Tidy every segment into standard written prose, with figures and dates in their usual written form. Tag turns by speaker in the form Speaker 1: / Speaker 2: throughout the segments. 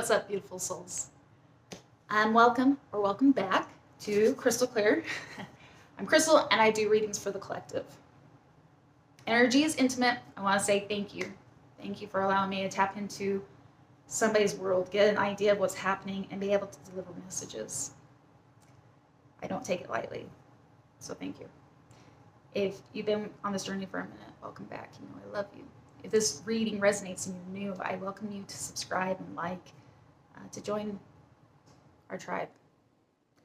Speaker 1: What's up, beautiful souls? Welcome back to Crystal Clear. I'm Crystal and I do readings for the collective. Energy is intimate. I want to say thank you. Thank you for allowing me to tap into somebody's world, get an idea of what's happening, and be able to deliver messages. I don't take it lightly, so thank you. If you've been on this journey for a minute, welcome back. You know I love you. If this reading resonates and you're new, I welcome you to subscribe and like, to join our tribe.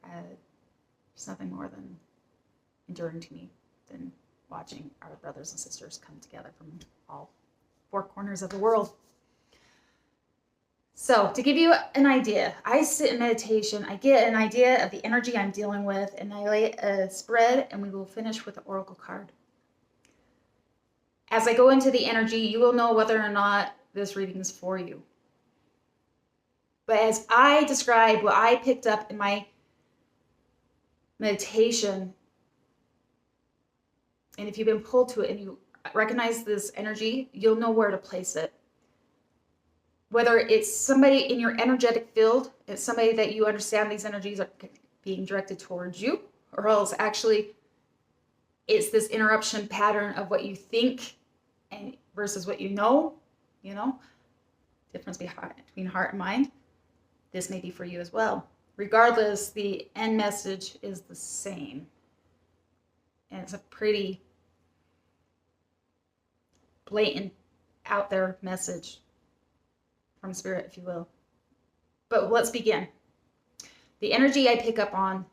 Speaker 1: There's nothing more than enduring to me than watching our brothers and sisters come together from all four corners of the world. So to give you an idea, I sit in meditation, I get an idea of the energy I'm dealing with, and I lay a spread, and we will finish with the oracle card. As I go into the energy, you will know whether or not this reading is for you. But as I describe what I picked up in my meditation, and if you've been pulled to it and you recognize this energy, you'll know where to place it. Whether it's somebody in your energetic field, it's somebody that you understand these energies are being directed towards you, or else actually it's this interruption pattern of what you think and versus what you know, difference between heart and mind. This may be for you as well. Regardless, the end message is the same. And it's a pretty blatant, out there message from spirit, if you will. But let's begin. The energy I pick up on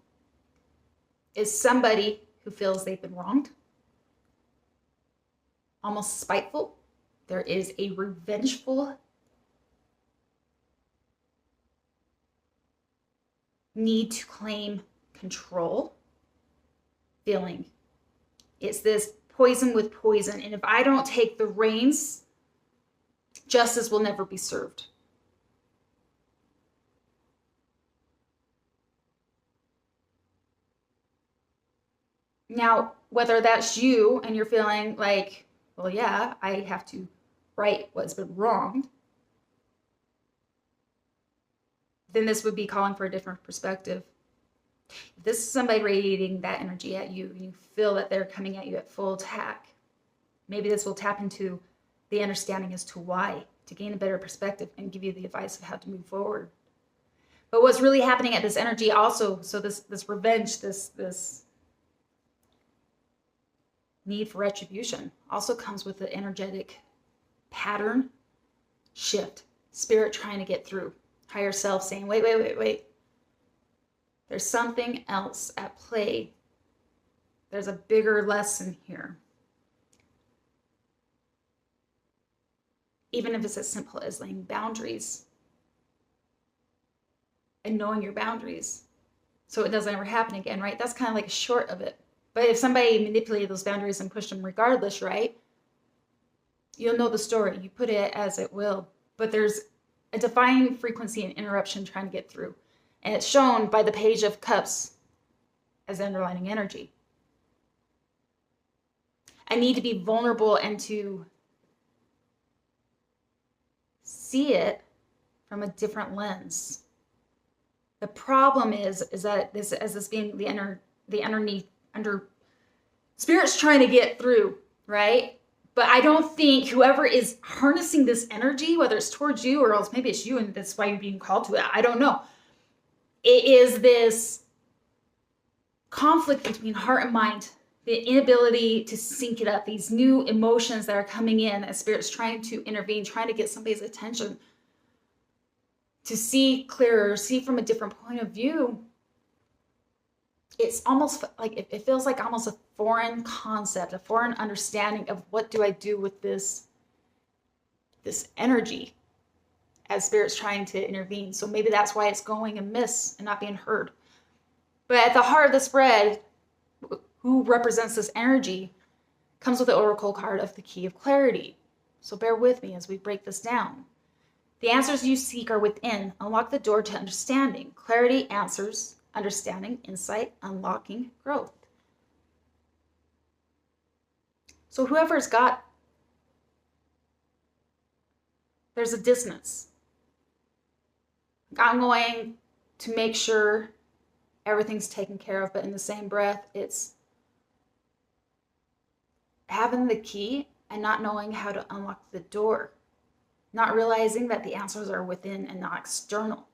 Speaker 1: is somebody who feels they've been wronged, almost spiteful. There is a revengeful need to claim control feeling. It's this poison with poison, and if I don't take the reins, justice will never be served. Now, whether that's you and you're feeling like, well, yeah, I have to right what's been wronged, then this would be calling for a different perspective. If this is somebody radiating that energy at you and you feel that they're coming at you at full attack, maybe this will tap into the understanding as to why, to gain a better perspective and give you the advice of how to move forward. But what's really happening at this energy also, so this revenge, this need for retribution also comes with the energetic pattern shift. Spirit trying to get through. Higher self saying, wait. There's something else at play. There's a bigger lesson here. Even if it's as simple as laying boundaries and knowing your boundaries so it doesn't ever happen again, right? That's kind of like a short of it. But if somebody manipulated those boundaries and pushed them regardless, right? You'll know the story. You put it as it will. But there's a divine frequency and interruption trying to get through. And it's shown by the Page of Cups as underlining energy. I need to be vulnerable and to see it from a different lens. The problem is that this being the underneath Spirit's trying to get through, right? But I don't think whoever is harnessing this energy, whether it's towards you or else maybe it's you and that's why you're being called to it, I don't know. It is this conflict between heart and mind, the inability to sync it up, these new emotions that are coming in as Spirit's trying to intervene, trying to get somebody's attention to see clearer, see from a different point of view. It's almost like, it feels like almost a foreign concept, a foreign understanding of what do I do with this energy as Spirit's trying to intervene. So maybe that's why it's going amiss and not being heard. But at the heart of the spread, who represents this energy comes with the oracle card of the Key of Clarity. So bear with me as we break this down. The answers you seek are within. Unlock the door to understanding. Clarity, answers, understanding, insight, unlocking, growth. So whoever's got, there's a dissonance. I'm going to make sure everything's taken care of, but in the same breath, it's having the key and not knowing how to unlock the door, not realizing that the answers are within and not external.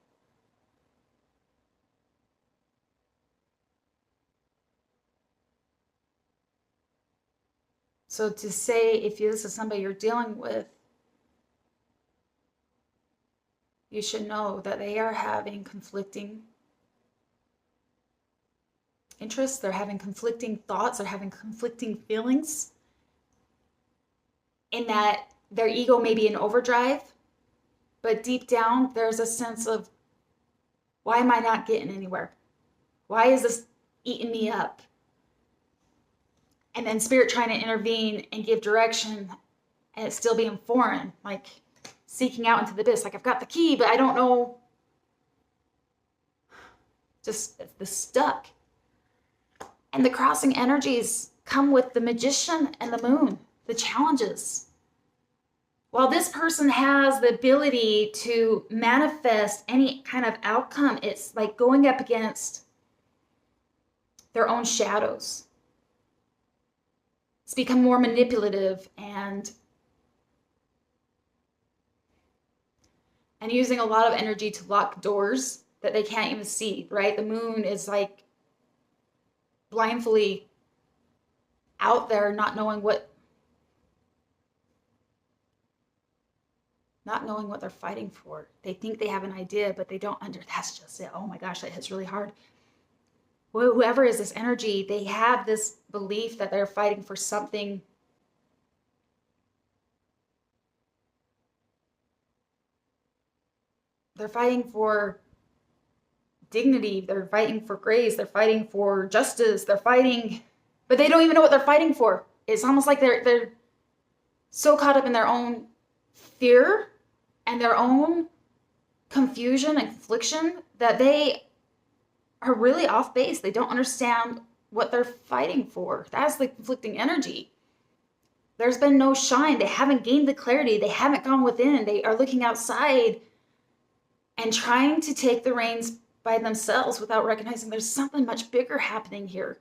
Speaker 1: So to say, if this is somebody you're dealing with, you should know that they are having conflicting interests, they're having conflicting thoughts, they're having conflicting feelings, in that their ego may be in overdrive, but deep down there's a sense of, why am I not getting anywhere? Why is this eating me up? And then spirit trying to intervene and give direction, and it's still being foreign, like seeking out into the abyss. Like, I've got the key, but I don't know. Just the stuck. And the crossing energies come with the magician and the moon, the challenges. While this person has the ability to manifest any kind of outcome, it's like going up against their own shadows. It's become more manipulative and using a lot of energy to lock doors that they can't even see, right? The moon is like blindly out there, not knowing what they're fighting for. They think they have an idea, but they don't that's just it. Oh my gosh, that hits really hard. Whoever is this energy, they have this belief that they're fighting for something they're fighting for dignity, they're fighting for grace, they're fighting for justice, they're fighting, but they don't even know what they're fighting for. It's almost like they're so caught up in their own fear and their own confusion and confliction that they are really off base. They don't understand what they're fighting for. That's the conflicting energy. There's been no shine. They haven't gained the clarity. They haven't gone within. They are looking outside and trying to take the reins by themselves without recognizing there's something much bigger happening here.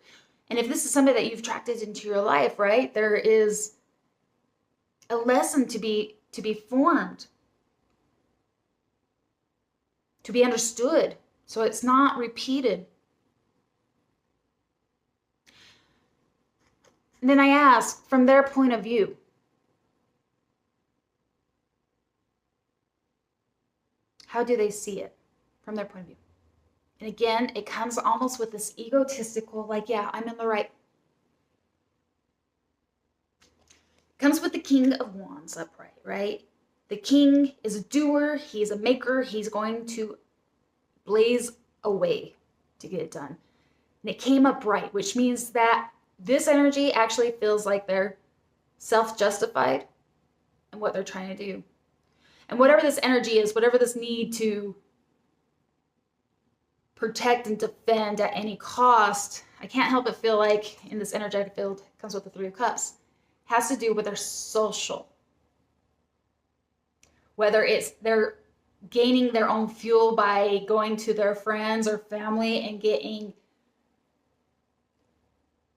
Speaker 1: And if this is somebody that you've attracted into your life, right, there is a lesson to be formed, to be understood, so it's not repeated. And then I ask, from their point of view, how do they see it from their point of view? And again, it comes almost with this egotistical, like, yeah, I'm in the right. It comes with the King of Wands upright, right? The king is a doer, he's a maker, he's going to blaze a way to get it done. And it came upright, which means that this energy actually feels like they're self-justified in what they're trying to do. And whatever this energy is, whatever this need to protect and defend at any cost, I can't help but feel like in this energetic field, it comes with the Three of Cups, has to do with their social. Whether it's they're gaining their own fuel by going to their friends or family and getting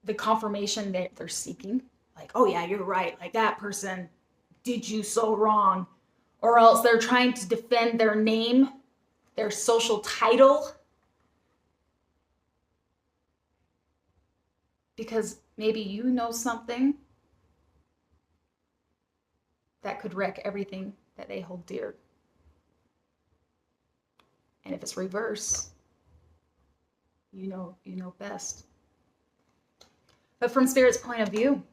Speaker 1: the confirmation that they're seeking. Like, oh yeah, you're right. Like, that person did you so wrong. Or else they're trying to defend their name, their social title. Because maybe you know something that could wreck everything that they hold dear. And if it's reverse, you know best. But from Spirit's point of view,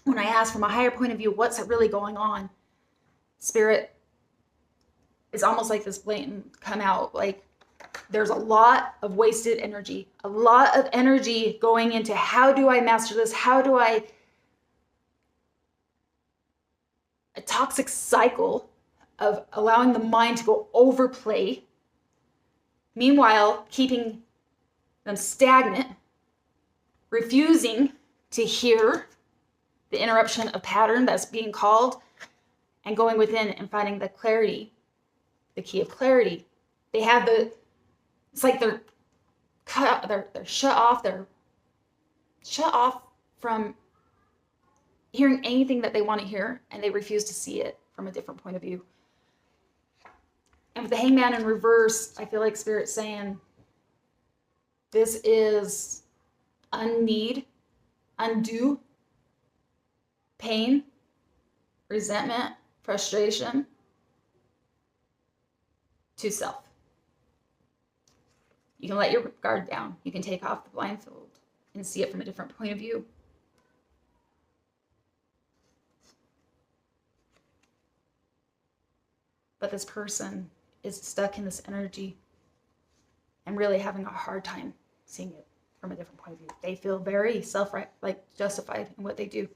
Speaker 1: when I ask from a higher point of view, what's really going on? Spirit is almost like this blatant come out, like there's a lot of wasted energy, a lot of energy going into how do I master this? How do I, a toxic cycle of allowing the mind to go overplay, meanwhile keeping them stagnant, refusing to hear the interruption of pattern that's being called, and going within and finding the clarity, the key of clarity. They have it's like they're cut, they're shut off from hearing anything that they want to hear, and they refuse to see it from a different point of view. And with the Hangman in reverse, I feel like Spirit's saying, this is undue pain, resentment, frustration to self. You can let your guard down. You can take off the blindfold and see it from a different point of view. But this person is stuck in this energy and really having a hard time seeing it from a different point of view. They feel very justified in what they do.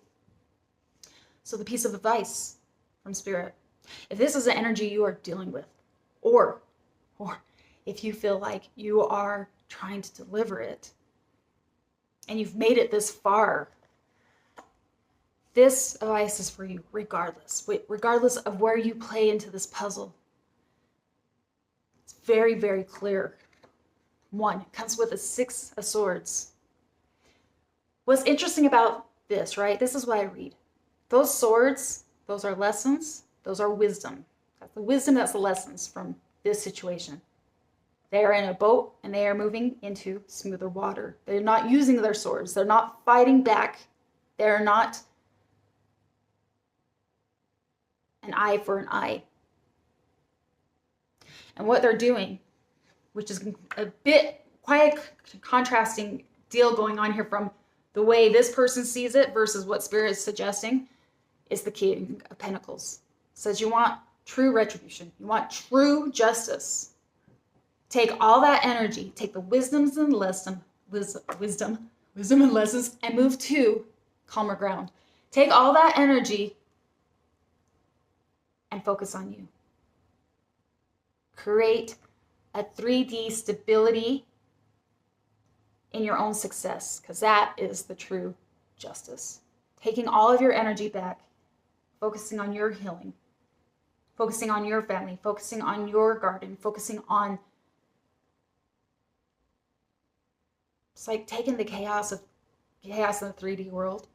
Speaker 1: So the piece of advice from Spirit, if this is an energy you are dealing with, or if you feel like you are trying to deliver it and you've made it this far, this advice is for you regardless of where you play into this puzzle. It's very, very clear. 1, it comes with a 6 of Swords. What's interesting about this, right? This is what I read. Those swords, those are lessons, those are wisdom. That's the wisdom, that's the lessons from this situation. They are in a boat and they are moving into smoother water. They're not using their swords. They're not fighting back. They're not an eye for an eye. And what they're doing, which is a bit quite a contrasting deal going on here from the way this person sees it versus what Spirit is suggesting, is the King of Pentacles. It says you want true retribution. You want true justice. Take all that energy, take the wisdom and lessons, and move to calmer ground. Take all that energy and focus on you. Create a 3D stability in your own success, because that is the true justice. Taking all of your energy back, focusing on your healing, focusing on your family, focusing on your garden, focusing on, it's like taking the chaos in the 3D world,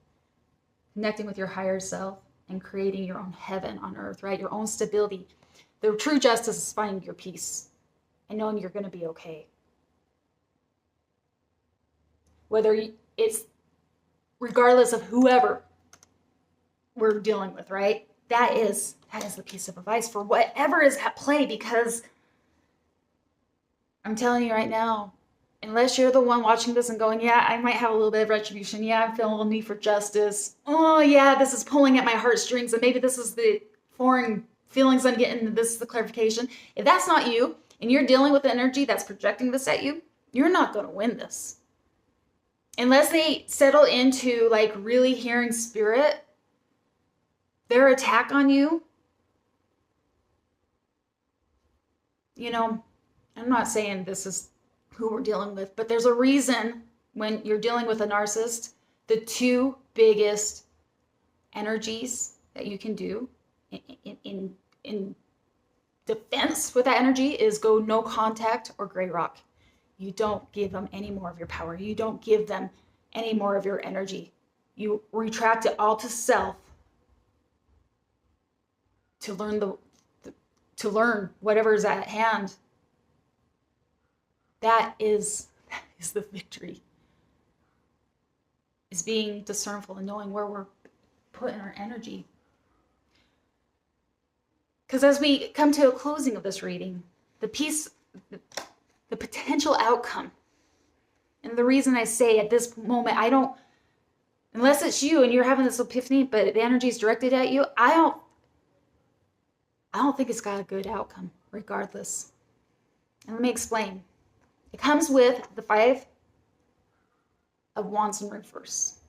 Speaker 1: connecting with your higher self, and creating your own heaven on earth, right? Your own stability. The true justice is finding your peace and knowing you're going to be okay. Whether it's regardless of whoever we're dealing with, right? That is the piece of advice for whatever is at play, because I'm telling you right now, unless you're the one watching this and going, yeah, I might have a little bit of retribution. Yeah, I'm feeling a need for justice. Oh, yeah, this is pulling at my heartstrings, and maybe this is the foreign feelings I'm getting. This is the clarification. If that's not you, and you're dealing with the energy that's projecting this at you, you're not going to win this. Unless they settle into like really hearing Spirit, their attack on you, you know, I'm not saying this is who we're dealing with, but there's a reason when you're dealing with a narcissist, the 2 biggest energies that you can do in defense with that energy is go no contact or gray rock. You don't give them any more of your power. You don't give them any more of your energy. You retract it all to self to learn whatever is at hand. That is the victory. Is being discernful and knowing where we're putting our energy. Because as we come to a closing of this reading, the potential outcome, and the reason I say at this moment, unless it's you and you're having this epiphany, but the energy is directed at you, I don't think it's got a good outcome, regardless. And let me explain. It comes with the 5 of Wands in reverse.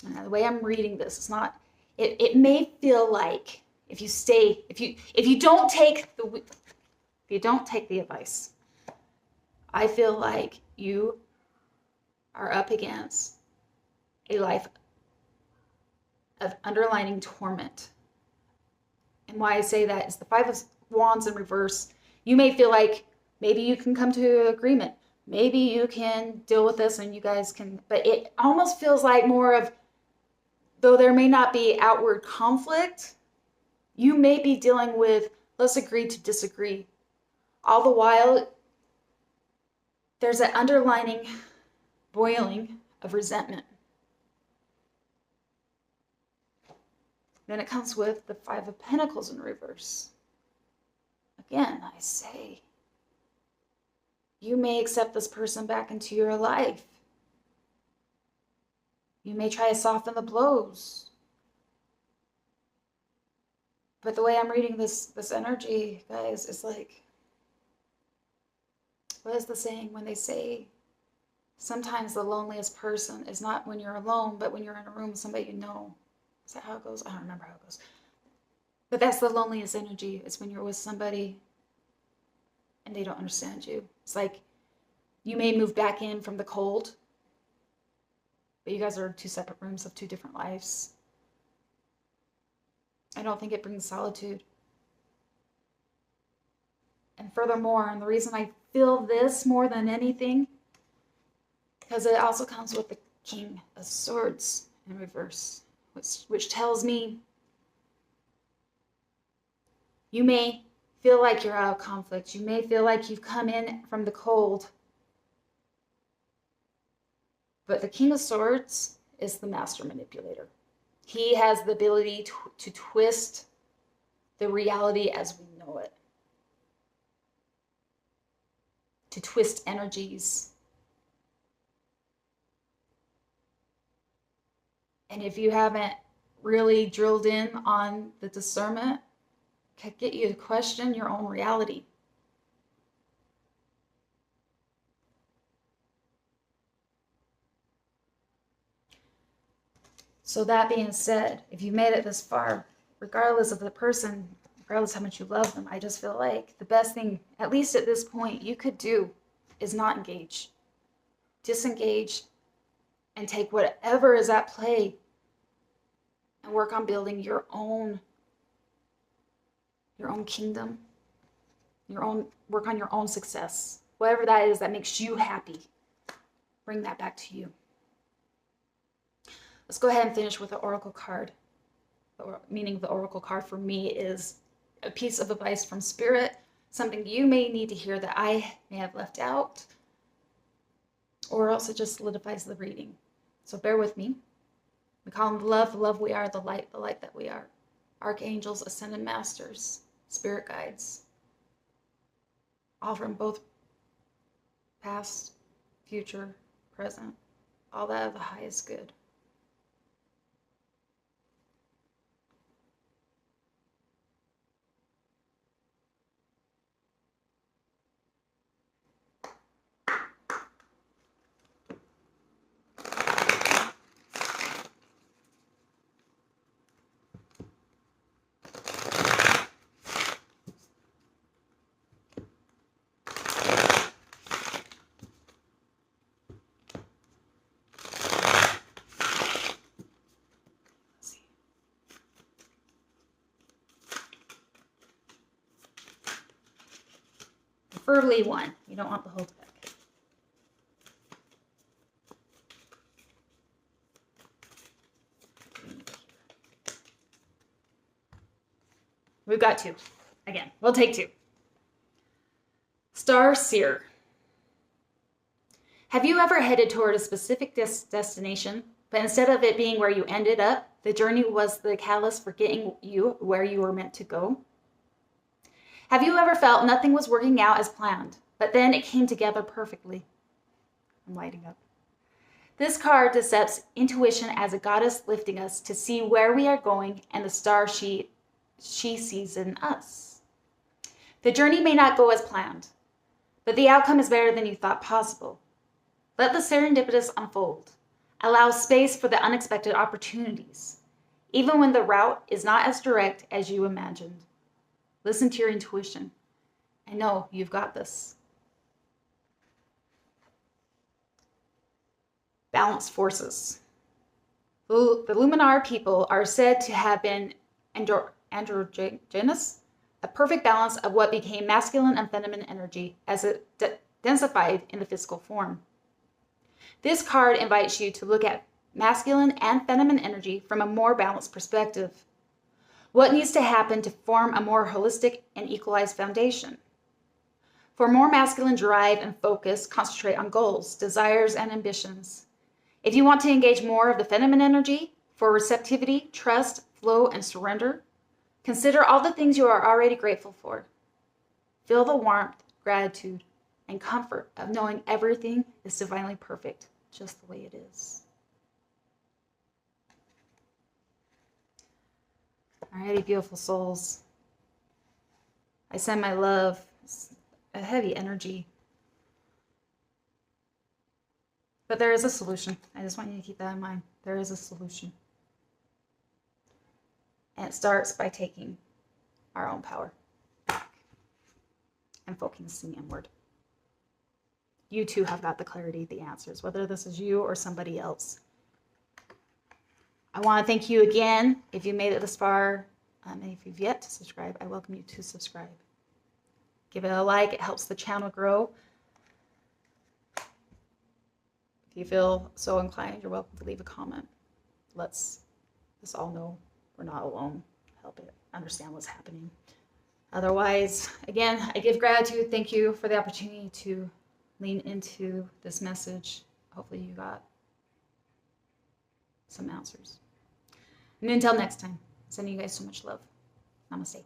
Speaker 1: The way I'm reading this, it's not. It may feel like if you don't take the advice, I feel like you are up against a life of underlining torment. And why I say that is the 5 of Wands in reverse. You may feel like Maybe you can come to an agreement. Maybe you can deal with this and you guys can, but it almost feels like more of, though there may not be outward conflict, you may be dealing with, let's agree to disagree. All the while, there's an underlining boiling of resentment. Then it comes with the Five of Pentacles in reverse. Again, I say, you may accept this person back into your life. You may try to soften the blows. But the way I'm reading this energy, guys, is like, what is the saying when they say, sometimes the loneliest person is not when you're alone, but when you're in a room with somebody you know. Is that how it goes? I don't remember how it goes. But that's the loneliest energy. It's when you're with somebody and they don't understand you. It's like you may move back in from the cold, but you guys are in two separate rooms of two different lives. I don't think it brings solitude. And furthermore, and the reason I feel this more than anything, because it also comes with the King of Swords in reverse, which tells me you may feel like you're out of conflict. You may feel like you've come in from the cold. But the King of Swords is the master manipulator. He has the ability to twist the reality as we know it. To twist energies. And if you haven't really drilled in on the discernment, could get you to question your own reality. So that being said, if you made it this far, regardless of the person, regardless how much you love them, I just feel like the best thing, at least at this point, you could do is not engage. Disengage and take whatever is at play and work on building your own kingdom, work on your own success. Whatever that is that makes you happy, bring that back to you. Let's go ahead and finish with the Oracle card. The meaning of the Oracle card for me is a piece of advice from Spirit, something you may need to hear that I may have left out, or else it just solidifies the reading. So bear with me. We call them the love we are, the light that we are. Archangels, ascended masters, spirit guides, all from both past, future, present, all that of the highest good. Preferably one. You don't want the whole deck. We've got two. Again, we'll take two. Star Seer. Have you ever headed toward a specific destination, but instead of it being where you ended up, the journey was the catalyst for getting you where you were meant to go? Have you ever felt nothing was working out as planned, but then it came together perfectly? I'm lighting up. This card depicts intuition as a goddess lifting us to see where we are going and the star she sees in us. The journey may not go as planned, but the outcome is better than you thought possible. Let the serendipitous unfold. Allow space for the unexpected opportunities, even when the route is not as direct as you imagined. Listen to your intuition. I know you've got this. Balanced forces. The Luminar people are said to have been androgynous, a perfect balance of what became masculine and feminine energy as it densified in the physical form. This card invites you to look at masculine and feminine energy from a more balanced perspective. What needs to happen to form a more holistic and equalized foundation? For more masculine drive and focus, concentrate on goals, desires, and ambitions. If you want to engage more of the feminine energy for receptivity, trust, flow, and surrender, consider all the things you are already grateful for. Feel the warmth, gratitude, and comfort of knowing everything is divinely perfect, just the way it is. Alrighty, beautiful souls. I send my love. It's a heavy energy. But there is a solution. I just want you to keep that in mind. There is a solution. And it starts by taking our own power back and focusing inward. You too have got the clarity, the answers, whether this is you or somebody else. I want to thank you again. If you made it this far, and if you've yet to subscribe, I welcome you to subscribe. Give it a like. It helps the channel grow. If you feel so inclined, you're welcome to leave a comment. Let's us all know we're not alone. Help it understand what's happening. Otherwise, again, I give gratitude. Thank you for the opportunity to lean into this message. Hopefully you got some answers. And until next time, sending you guys so much love. Namaste.